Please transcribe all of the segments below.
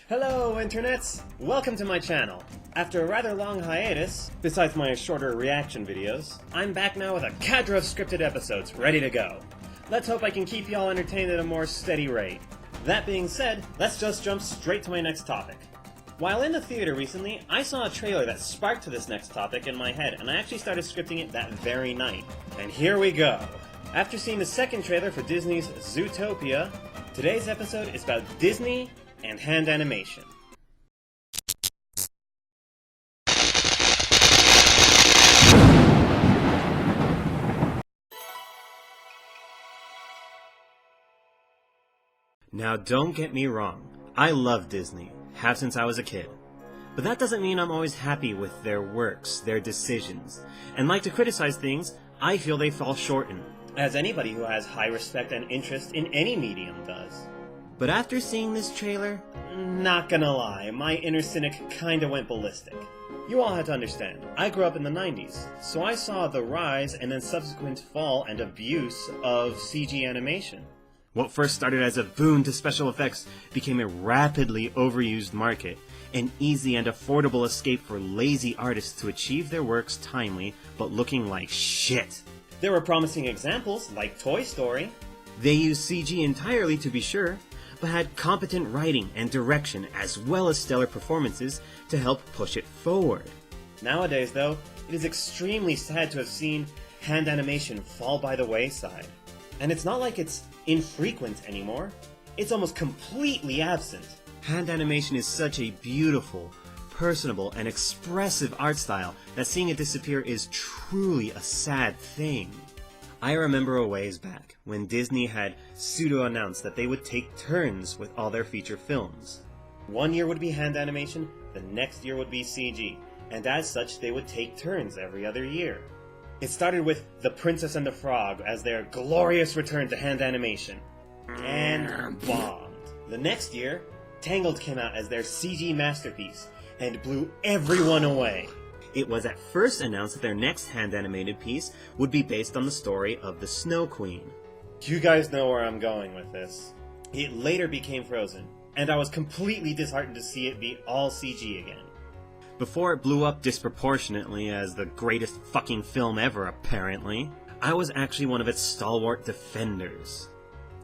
Hello, internets! Welcome to my channel. After a rather long hiatus, besides my shorter reaction videos, I'm back now with a cadre of scripted episodes ready to go. Let's hope I can keep y'all entertained at a more steady rate. That being said, let's just jump straight to my next topic. While in the theater recently, I saw a trailer that sparked to this next topic in my head, and I actually started scripting it that very night. And here we go! After seeing the second trailer for Disney's Zootopia, today's episode is about Disney and hand animation. Now don't get me wrong, I love Disney, have since I was a kid. But that doesn't mean I'm always happy with their works, their decisions, and like to criticize things I feel they fall short in, as anybody who has high respect and interest in any medium does. But after seeing this trailer, not gonna lie, my inner cynic kinda went ballistic. You all have to understand, I grew up in the 90s, so I saw the rise and then subsequent fall and abuse of CG animation. What first started as a boon to special effects became a rapidly overused market, an easy and affordable escape for lazy artists to achieve their works timely, but looking like shit. There were promising examples, like Toy Story. They used CG entirely to be sure, but had competent writing and direction as well as stellar performances to help push it forward. Nowadays, though, it is extremely sad to have seen hand animation fall by the wayside. And it's not like it's infrequent anymore, it's almost completely absent. Hand animation is such a beautiful, personable, and expressive art style that seeing it disappear is truly a sad thing. I remember a ways back, when Disney had pseudo-announced that they would take turns with all their feature films. One year would be hand animation, the next year would be CG, and as such they would take turns every other year. It started with The Princess and the Frog as their glorious return to hand animation, and bombed. The next year, Tangled came out as their CG masterpiece, and blew everyone away. It was at first announced that their next hand-animated piece would be based on the story of the Snow Queen. You guys know where I'm going with this. It later became Frozen, and I was completely disheartened to see it be all CG again. Before it blew up disproportionately as the greatest fucking film ever, apparently, I was actually one of its stalwart defenders.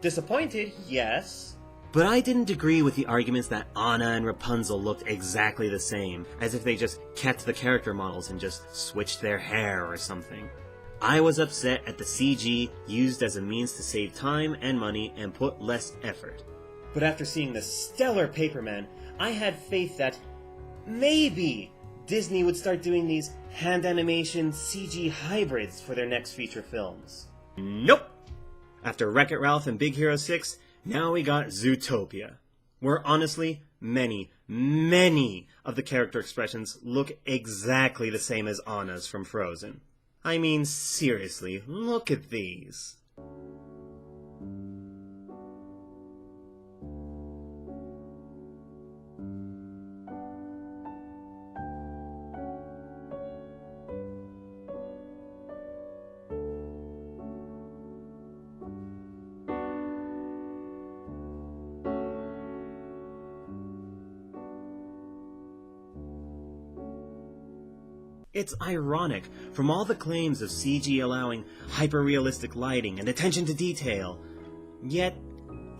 Disappointed, yes. But I didn't agree with the arguments that Anna and Rapunzel looked exactly the same, as if they just kept the character models and just switched their hair or something. I was upset at the CG used as a means to save time and money and put less effort. But after seeing the stellar Paperman, I had faith that maybe Disney would start doing these hand animation CG hybrids for their next feature films. Nope! After Wreck-It Ralph and Big Hero 6, now we got Zootopia, where honestly, many of the character expressions look exactly the same as Anna's from Frozen. I mean, seriously, look at these. It's ironic, from all the claims of CG allowing hyper-realistic lighting and attention to detail. Yet,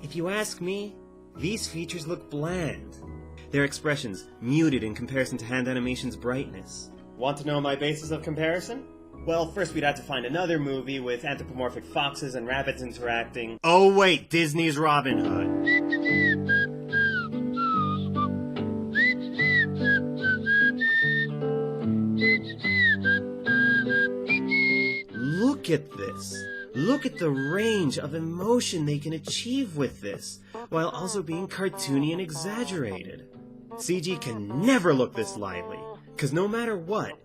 if you ask me, these features look bland. Their expressions muted in comparison to hand animation's brightness. Want to know my basis of comparison? Well, first we'd have to find another movie with anthropomorphic foxes and rabbits interacting. Oh wait, Disney's Robin Hood. Look at this. Look at the range of emotion they can achieve with this, while also being cartoony and exaggerated. CG can never look this lively, because no matter what,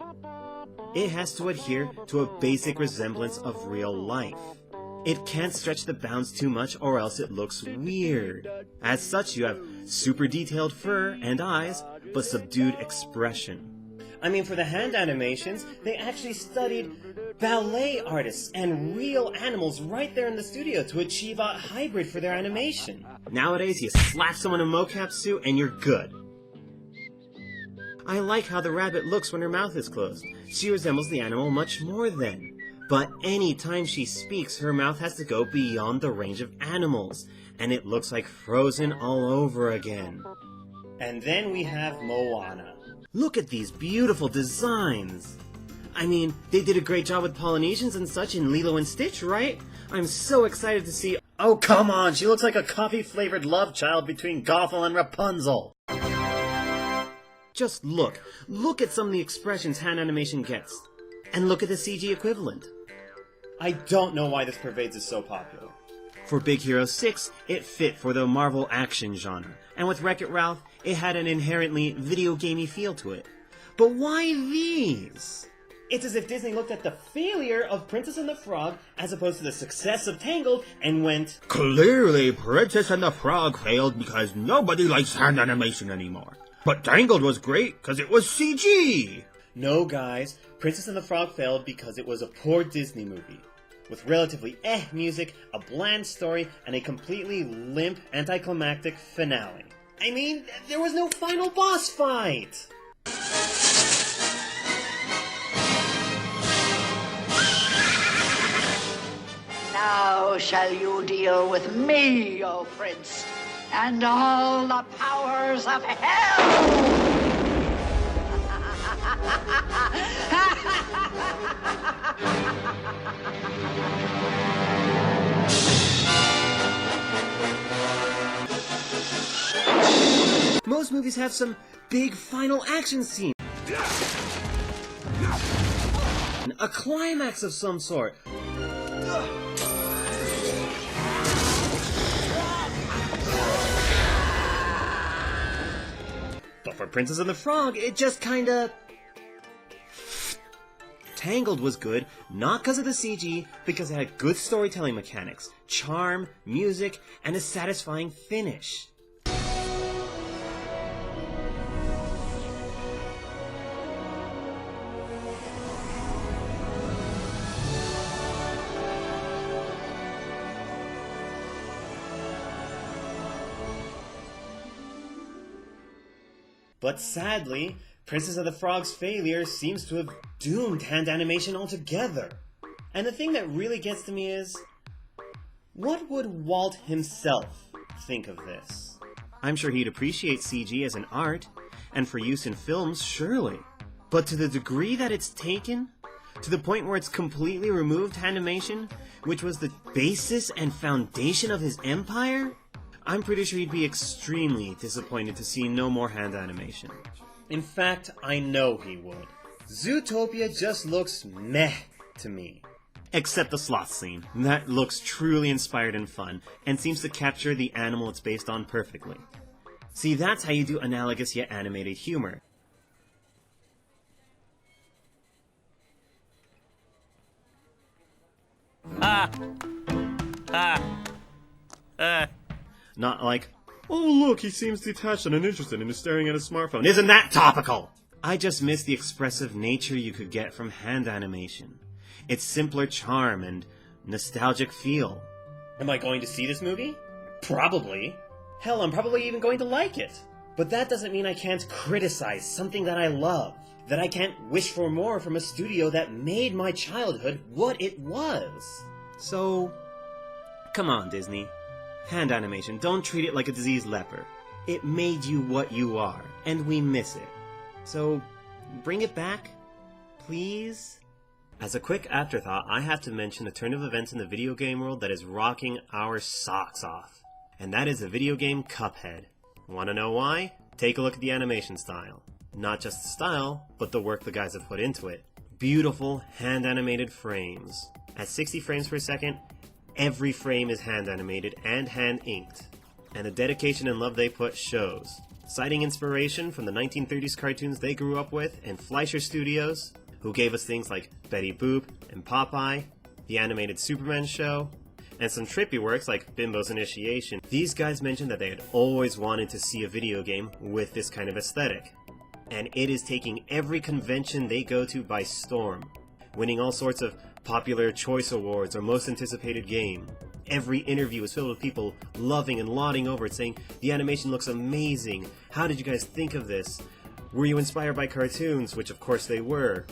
it has to adhere to a basic resemblance of real life. It can't stretch the bounds too much or else it looks weird. As such, you have super detailed fur and eyes, but subdued expression. I mean, for the hand animations, they actually studied ballet artists and real animals right there in the studio to achieve a hybrid for their animation. Nowadays, you slap someone in a mocap suit and you're good. I like how the rabbit looks when her mouth is closed. She resembles the animal much more then. But any time she speaks, her mouth has to go beyond the range of animals, and it looks like Frozen all over again. And then we have Moana. Look at these beautiful designs! I mean, they did a great job with Polynesians and such in Lilo and Stitch, right? I'm so excited to see— Oh, come on! She looks like a coffee-flavored love child between Gothel and Rapunzel! Just look. Look at some of the expressions hand animation gets. And look at the CG equivalent. I don't know why this pervades is so popular. For Big Hero 6, it fit for the Marvel action genre, and with Wreck-It Ralph, it had an inherently video gamey feel to it. But why these? It's as if Disney looked at the failure of Princess and the Frog as opposed to the success of Tangled and went, Clearly, Princess and the Frog failed because nobody likes hand animation anymore. But Tangled was great because it was CG! No guys, Princess and the Frog failed because it was a poor Disney movie. With relatively music, a bland story, and a completely limp, anticlimactic finale. I mean, there was no final boss fight! Now shall you deal with me, O Prince, and all the powers of hell! Most movies have some big final action scene. A climax of some sort. But for Princess and the Frog, it just kinda... Tangled was good, not because of the CG, because it had good storytelling mechanics, charm, music, and a satisfying finish. But sadly, Princess of the Frog's failure seems to have doomed hand animation altogether. And the thing that really gets to me is, what would Walt himself think of this? I'm sure he'd appreciate CG as an art, and for use in films, surely. But to the degree that it's taken, to the point where it's completely removed animation, which was the basis and foundation of his empire, I'm pretty sure he'd be extremely disappointed to see no more hand animation. In fact, I know he would. Zootopia just looks meh to me. Except the sloth scene. That looks truly inspired and fun, and seems to capture the animal it's based on perfectly. See, that's how you do analogous yet animated humor. Not like, oh look, he seems detached and uninterested and is staring at his smartphone. Isn't that topical? I just miss the expressive nature you could get from hand animation. Its simpler charm and nostalgic feel. Am I going to see this movie? Probably. Hell, I'm probably even going to like it. But that doesn't mean I can't criticize something that I love. That I can't wish for more from a studio that made my childhood what it was. So, come on, Disney. Hand animation, don't treat it like a diseased leper. It made you what you are, and we miss it. So, bring it back, please? As a quick afterthought, I have to mention a turn of events in the video game world that is rocking our socks off. And that is the video game Cuphead. Wanna know why? Take a look at the animation style. Not just the style, but the work the guys have put into it. Beautiful, hand-animated frames. At 60 frames per second, every frame is hand-animated and hand-inked. And the dedication and love they put shows. Citing inspiration from the 1930s cartoons they grew up with and Fleischer Studios, who gave us things like Betty Boop and Popeye, the animated Superman show, and some trippy works like Bimbo's Initiation. These guys mentioned that they had always wanted to see a video game with this kind of aesthetic. And it is taking every convention they go to by storm, winning all sorts of Popular Choice Awards or Most Anticipated Game. Every interview was filled with people loving and lauding over it, saying, the animation looks amazing, how did you guys think of this? Were you inspired by cartoons? Which of course they were.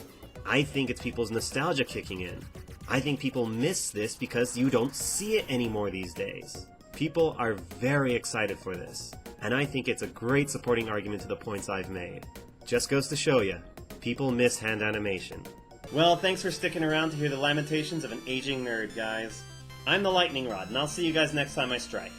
I think it's people's nostalgia kicking in. I think people miss this because you don't see it anymore these days. People are very excited for this, and I think it's a great supporting argument to the points I've made. Just goes to show you, people miss hand animation. Well, thanks for sticking around to hear the lamentations of an aging nerd, guys. I'm the Lightning Rod, and I'll see you guys next time I strike.